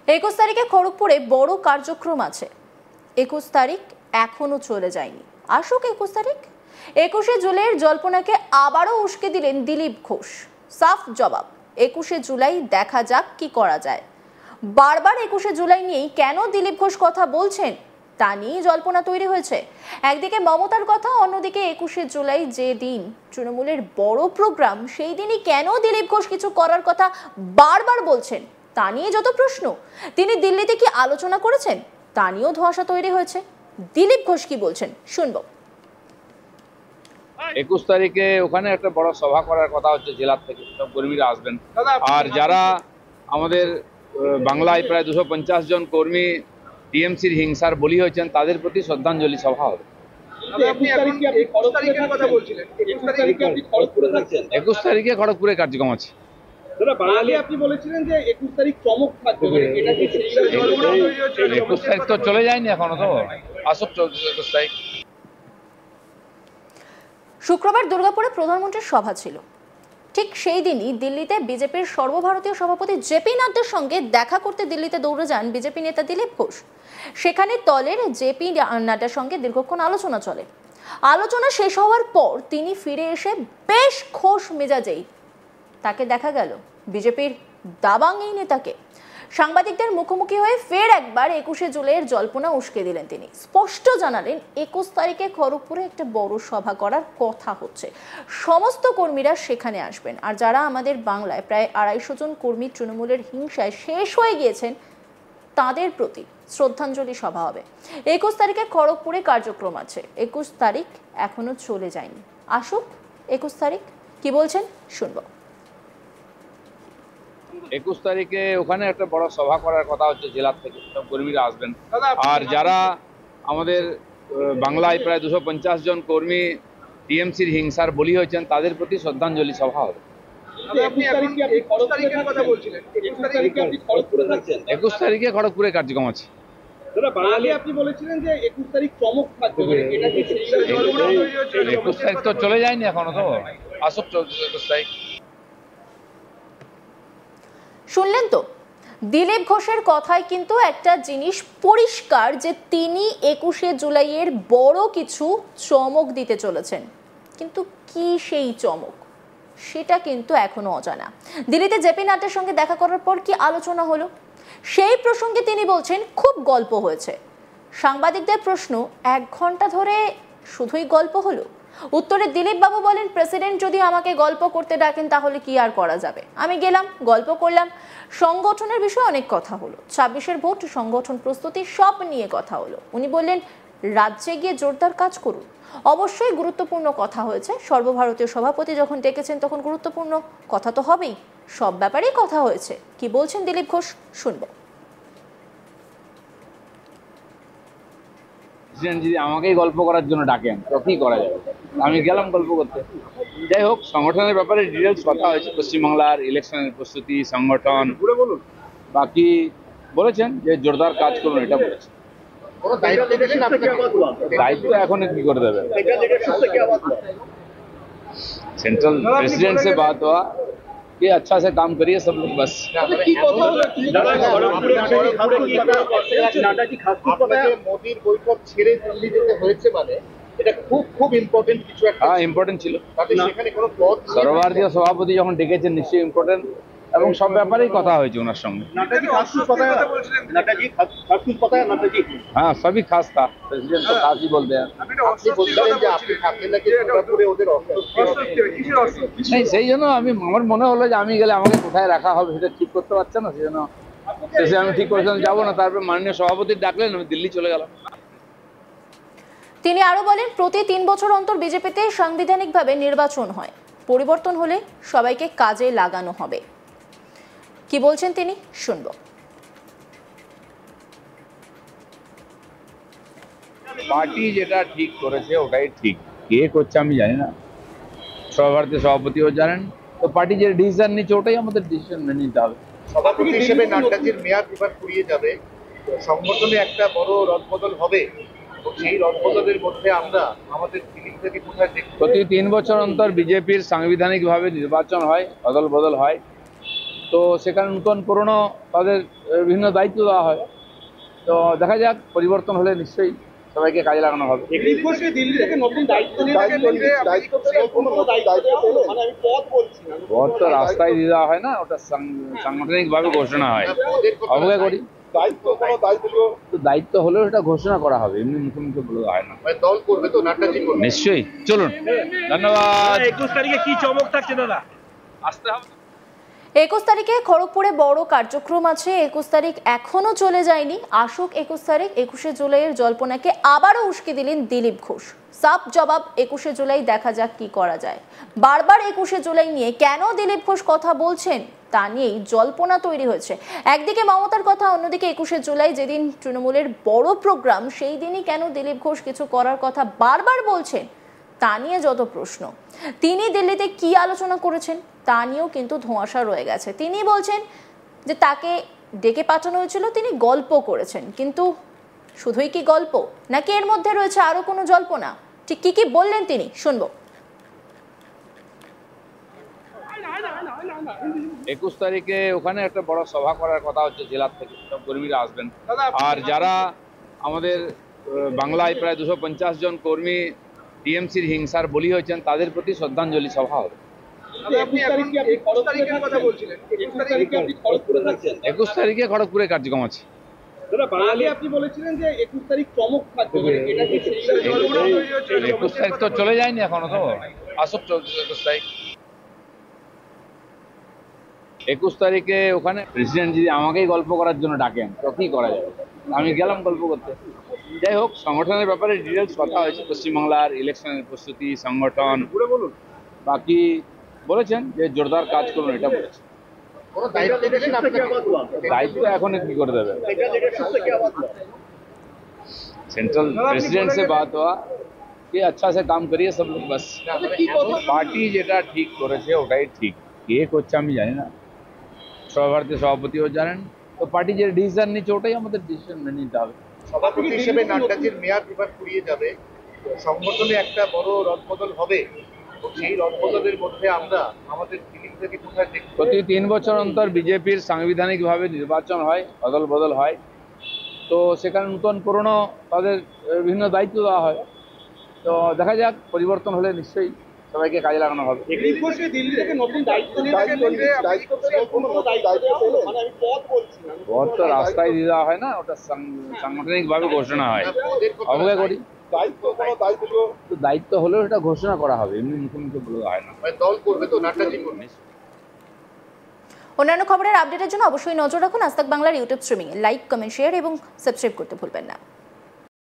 21 তারিখে খড়গপুরে বড় কার্যক্রম আছে। 21 তারিখ এখনো চলে যায়নি। আসুক 21 তারিখ। 21শে জুলাইয়ের জল্পনাকে আবারও উস্কে দিলেন দিলীপ ঘোষ। সাফ জবাব, 21শে জুলাই দেখা যাক কি করা যায়। বারবার 21শে জুলাই নিয়েই কেন দিলীপ ঘোষ কথা বলছেন তা নিয়ে জল্পনা তৈরি হয়েছে। একদিকে মমতার কথা, অন্যদিকে 21শে জুলাই যে দিন তৃণমূলের বড় প্রোগ্রাম, সেই দিনই কেন দিলীপ ঘোষ কিছু করার কথা বারবার বলছেন তা নিয়ে যত প্রশ্ন। তিনি দিল্লিতে কি আলোচনা করেছেন তা নিয়েও ধোঁয়াশা তৈরি হয়েছে। দিলীপ ঘোষ কি বলছেন শুনবো। 21 তারিখে ওখানে একটা বড় সভা করার কথা হচ্ছে, জেলার থেকে সব কর্মীরা আসবেন। আর যারা আমাদের বাংলায় প্রায় 250 জন কর্মী টিএমসির হিংসার বলি হয়েছেন, তাদের প্রতি শ্রদ্ধাঞ্জলি সভা হবে। 21 তারিখে খড়গপুরে কার্যক্রম আছে। 21 তারিখ তো চলে যায়নি এখনো, তো আসুক 21 তারিখ। শুক্রবার দুর্গাপুরে প্রধানমন্ত্রীর সভা ছিল। ঠিক সেই দিনই দিল্লিতে বিজেপির সর্বভারতীয় সভাপতি জেপি নাড্ডার সঙ্গে দেখা করতে দিল্লিতে দৌড়ে যান বিজেপি নেতা দিলীপ ঘোষ। সেখানে দলের জেপি নাড্ডার সঙ্গে দীর্ঘক্ষণ আলোচনা চলে। আলোচনা শেষ হওয়ার পর তিনি ফিরে এসে বেশ খোশ মেজাজেই তাকে দেখা গেল বিজেপির দাবাং এই নেতাকে। সাংবাদিকদের মুখোমুখি হয়ে ফের একবার 21শে জুলাইয়ের জল্পনা উস্কে দিলেন তিনি। স্পষ্ট জানালেন 21 তারিখে খড়গপুরে একটা বড় সভা করার কথা হচ্ছে, সমস্ত কর্মীরা সেখানে আসবেন। আর যারা আমাদের বাংলায় প্রায় 250 জন কর্মী তৃণমূলের হিংসায় শেষ হয়ে গিয়েছেন, তাদের প্রতি শ্রদ্ধাঞ্জলি সভা হবে। 21 তারিখে খড়গপুরে কার্যক্রম আছে। 21 তারিখ এখনো চলে যায়নি। আসুক 21 তারিখ। কি বলছেন শুনবো। 21 তারিখে ওখানে একটা বড় সভা করার কথা হচ্ছে, জেলার থেকে সব কর্মীরা আসবেন। আর যারা আমাদের বাংলায় প্রায় 250 জন কর্মী টিএমসির হিংসার বলি হয়েছেন, তাদের প্রতি শ্রদ্ধাঞ্জলি সভা হবে। 21 তারিখে খড়গপুরে কার্যক্রম আছে। 21 তারিখ তো চলে যায়নি এখনো, তো আসুক 21 তারিখ। শুনলেন তো, দিলীপ ঘোষের কথায় কিন্তু একটা জিনিস পরিষ্কার যে তিনি 21শে জুলাইয়ের বড় কিছু চমক দিতে চলেছেন। কিন্তু কি সেই চমক, সেটা কিন্তু এখনো অজানা। দিল্লিতে জেপি নাড্ডার সঙ্গে দেখা করার পর কি আলোচনা হলো, সেই প্রসঙ্গে তিনি বলছেন খুব গল্প হয়েছে। সাংবাদিকদের প্রশ্ন, 1 ঘন্টা ধরে শুধুই গল্প হলো? উত্তরে দিলীপ বাবু বলেন, প্রেসিডেন্ট যদি আমাকে গল্প করতে ডাকেন তাহলে কি আর করা যাবে, আমি গেলাম, গল্প করলাম। সংগঠনের বিষয়ে অনেক কথা হলো, 26-এর ভোট, সংগঠন প্রস্তুতি, সব নিয়ে কথা হলো। উনি বললেন রাজ্যে গিয়ে জোরদার কাজ করুন। অবশ্যই গুরুত্বপূর্ণ কথা হয়েছে, সর্বভারতীয় সভাপতি যখন ডেকেছেন তখন গুরুত্বপূর্ণ কথা তো হবেই, সব ব্যাপারেই কথা হয়েছে। কি বলছেন দিলীপ ঘোষ শুনবো। যদি আমাকেই গল্প করার জন্য ডাকেন তো কি করা যাবে, আমি গেলাম গল্প করতে। যাই হোক, সংগঠনের ব্যাপারে ডিটেলস কথা হয়েছে, পশ্চিমবাংলার ইলেকশনের প্রস্তুতি, সংগঠন, বাকি বলেছেন যে জোরদার কাজ করুন, এটা বলেছেন। দায়িত্ব এখন কি করে দেবে, सेंट्रल प्रेसिडेंट से बात हुआ कि अच्छा से काम करिए सब लोग, बस। মোদির বৈঠক ছেড়ে দিল্লি যেতে হয়েছে, মানে এটা খুব খুব ইম্পর্টেন্ট কিছু একটা। হ্যাঁ, ইম্পর্টেন্ট ছিল। সেখানে কোনো পদ সর্বভারতীয় সভাপতি যখন ডেকেছেন নিশ্চয়ই ইম্পর্টেন্ট, এবং সব ব্যাপারেই কথা হয়েছে ওনার সঙ্গে। हाँ, सभी खास था, प्रेसिडेंट तो खास ही बोलते हैं। नहीं, সেই জন্য আমার মনে হলো যে আমি গেলে আমাকে কোথায় রাখা হবে সেটা ঠিক করতে পারছে না, সেই জন্য শেষে আমি ঠিক করেছিলাম যাবো না। তারপর মাননীয় সভাপতি ডাকলেন, আমি দিল্লি চলে গেলাম। তিনি আরো বলেন, প্রতি 3 বছর অন্তর বিজেপিতে সাংবিধানিকভাবে নির্বাচন হয়, পরিবর্তন হলে সবাইকে কাজে লাগানো হবে। কি বলছেন তিনি শুনবো। পার্টি যেটা ঠিক করেছে ওটাই ঠিক, কে করছে আমি জানি না, সর্বভারতীয় সভাপতিও জানেন। তো পার্টি যে ডিসিশন নিচ্ছে ওটাই আমাদের ডিসিশন মেনে নিতে হবে। সভাপতি হিসেবে নাড্ডাজির মেয়াদ এবার ফুরিয়ে যাবে, সংগঠনে একটা বড় রদবদল হবে। সেই রদবদলের মধ্যে আমরা আমাদের দিল্লিটাকে কোথায় দেখব? প্রতি 3 বছর অন্তর বিজেপির সাংবিধানিকভাবে নির্বাচন হয়, অদল বদল হয়। তো তো সেখানে নূতন পুরনো তাদের বিভিন্ন দায়িত্ব দেওয়া হয়। তো দেখা যাক, পরিবর্তন হলে নিশ্চয়ই সবাইকে কাজে লাগানো হবে। দিলীপ ঘোষকে দিল্লি থেকে নতুন দায়িত্ব মানে আমি পদ বলছি না, ভোট তো রাস্তায় দিয়ে দেওয়া হয় না, ওটা সাংগঠনিকভাবে ঘোষণা হয়। অবজ্ঞা করি, তো দায়িত্ব হলেও এটা ঘোষণা করা হবে, এমনি মুখে মুখে বলে দেওয়া হয় না। মানে দল করবে তো নাড্ডাজি করবে। নিশ্চয়ই, চলুন, ধন্যবাদ। 21 তারিখে কি চমক থাকছে দাদা? আসতে হবে। 21 তারিখে খড়গপুরে বড় কার্যক্রম আছে। 21 তারিখ এখনো চলে যায়নি, আসুক 21 তারিখ। 21শে জুলাইয়ের জল্পনাকে আবারও উস্কে দিলেন দিলীপ ঘোষ। সাফ জবাব 21শে জুলাই, দেখা যাক কি করা যায়। বারবার 21শে জুলাই নিয়ে কেন দিলীপ ঘোষ কথা বলছেন তা নিয়েই জল্পনা তৈরি হয়েছে। একদিকে মমতার কথা, অন্যদিকে 21শে জুলাই যেদিন তৃণমূলের বড় প্রোগ্রাম, সেই দিনই কেন দিলীপ ঘোষ কিছু করার কথা বারবার বলছেন তা নিয়ে যত প্রশ্ন। তিনি দিল্লিতে কি আলোচনা করেছেন তা নিয়েও কিন্তু ধোঁয়াশা রয়ে গেছে। তিনি বলছেন যে তাকে ডেকে পাঠানো হয়েছিল, তিনি গল্প করেছেন। কিন্তু শুধুই কি গল্প, নাকি এর মধ্যে রয়েছে আরো কোনো জল্পনা? ঠিক কি কি বললেন তিনি, শুনবো। 21 তারিখে ওখানে একটা বড় সভা করার কথা হচ্ছে, জেলার থেকে সব কর্মীরা আসবেন। আর যারা আমাদের বাংলায় প্রায় 250 জন কর্মী টিএমসির হিংসার বলি হয়েছেন, তাদের প্রতি শ্রদ্ধাঞ্জলি সভা হবে। 21 তারিখে খড়গপুরে কার্যক্রম আছে। আপনি বলেছিলেন যে 21 তারিখ চমক থাকবে, এটা কি 21 তারিখ তো চলে যায়নি এখনো, তো আসুক 21 তারিখ। 21 তারিখে ওখানে প্রেসিডেন্ট যদি আমাকেই গল্প করার জন্য ডাকেন, তো কি করা যাবে? আমি গেলাম গল্প করতে। যাই হোক, সংগঠনের ব্যাপারে ডিটেলস কথা হয়েছে, পশ্চিমবাংলার ইলেকশনের প্রস্তুতি, সংগঠন, বাকি বলেছেন যে জোরদার কাজ করুন, এটা বলেছেন। কোনো দায়িত্ব দিয়েছেন আপনাকে? दायित्व এখন কি করে দেবে? सेंट्रल प्रेसिडेंट से बात हुआ कि अच्छा से काम करिए सब लोग, बस পার্টি যেটা ঠিক করেছে ওটাই ঠিক। কে করছে আমি জানি না, সর্বভারতীয় সভাপতিও জানেন। তো পার্টি যে ডিসিশন নিচ্ছে ওটাই আমাদের ডিসিশন মেনে নিতে হবে। সভাপতি হিসেবে নাড্ডাজির মেয়াদ এবার ফুরিয়ে যাবে, সংগঠনে একটা বড় রদবদল হবে, এবং সেই রদবদলের মধ্যে আমরা আমাদের ফিলিং থেকে কোথায় দেখব? প্রতি 3 বছর অন্তর বিজেপির সাংবিধানিকভাবে নির্বাচন হয়, অদল বদল হয়। তো সেখানে নূতন পুরনো তাদের বিভিন্ন দায়িত্ব দেওয়া হয়। তো দেখা যাক, পরিবর্তন হলে নিশ্চয়ই সবাইকে কাজে লাগানো হবে। দিলীপ ঘোষকে দিল্লি থেকে নতুন দায়িত্ব মানে আমি পদ বলছি না, ভোট তো রাস্তায় দিয়ে দেওয়া হয় না, ওটা সাংগঠনিকভাবে ঘোষণা হয়। অবজ্ঞা করি, তো দায়িত্ব হলেও এটা ঘোষণা করা হবে, এমনি মুখে মুখে বলে দেওয়া হয় না। মানে দল করবে তো নাড্ডাজি করবে। অন্যান্য খবরের আপডেটের জন্য অবশ্যই নজর রাখুন আজ তাক বাংলার ইউটিউব স্ট্রিমিং এ। লাইক, কমেন্ট, শেয়ার এবং সাবস্ক্রাইব করতে ভুলবেন না।